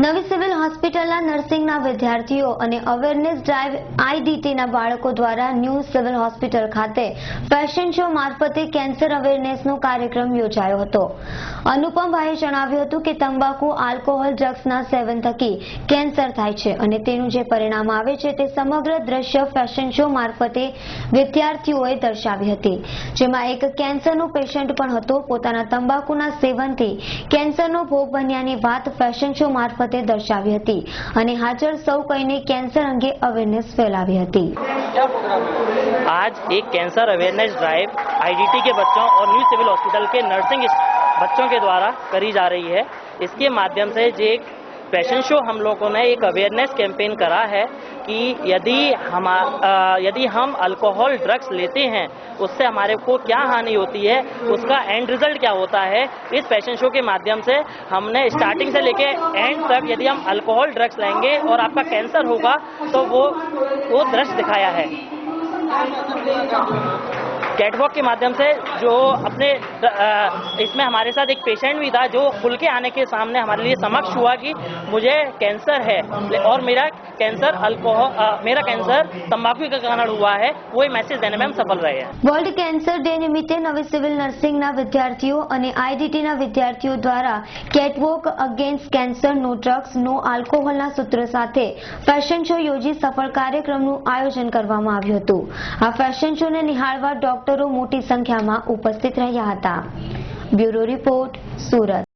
નવી સિવિલ હોસ્પિટલના નર્સિંગના વિદ્યાર્થીઓ અને અવેરનેસ ડ્રાઈવ આઈડીટીના બાળકો દ્વારા ન્યૂ સિવિલ હોસ્પિટલ ખાતે ફેશન શો મારફતે કેન્સર અવેરનેસનો કાર્યક્રમ યોજાયો હતો। અનુપમભાઈએ જણાવ્યું હતું કે તંબાકુ, આલ્કોહોલ, ડ્રગ્સના સેવન થકી કેન્સર થાય છે અને તેનું જે પરિણામ આવે છે તે સમગ્ર દ્રશ્ય ફેશન શો મારફતે વિદ્યાર્થીઓએ દર્શાવી હતી, જેમાં એક કેન્સરનો પેશન્ટ પણ હતો। પોતાના તંબાકુના સેવનથી કેન્સરનો ભોગ બન્યાની વાત ફેશન શો मार्फते दर्शावी हती અને हाजर सौ कईने कैंसर अंगे अवेरनेस फैलावी हती। आज एक कैंसर अवेयरनेस ड्राइव आईडीटी के बच्चों और न्यू सिविल हॉस्पिटल के नर्सिंग बच्चों के द्वारा करी जा रही है। इसके माध्यम से जो एक फैशन शो हम लोगों ने एक अवेयरनेस कैंपेन करा है कि यदि हम अल्कोहल, ड्रग्स लेते हैं उससे हमारे को क्या हानि होती है, उसका एंड रिजल्ट क्या होता है। इस फैशन शो के माध्यम से हमने स्टार्टिंग से लेके एंड तक यदि हम अल्कोहल, ड्रग्स लेंगे और आपका कैंसर होगा तो वो दृश्य दिखाया है। कैटवॉक के माध्यम से जो अपने इसमें हमारे साथ एक पेशेंट भी था जो खुल के आने के सामने हमारे लिए समक्ष हुआ कि मुझे कैंसर है और मेरा कैंसर तंबाकू के कारण हुआ है। वो मैसेज देने में हम सफल रहे हैं। वर्ल्ड कैंसर डे निमित्ते नवी सिविल नर्सिंगना विद्यार्थीओ અને આઈડીટીના વિદ્યાર્થીઓ દ્વારા કેટવોક અગેન્સ્ટ કેન્સર, નો ડ્રગ્સ, નો આલ્કોહોલના સૂત્ર સાથે ફેશન શો યોજી સફળ કાર્યક્રમનું આયોજન કરવામાં આવ્યું હતું। આ ફેશન શોને નિહાળવા ડોક્ટરો મોટી સંખ્યામાં ઉપસ્થિત રહ્યા હતા। Bureau report, Surat.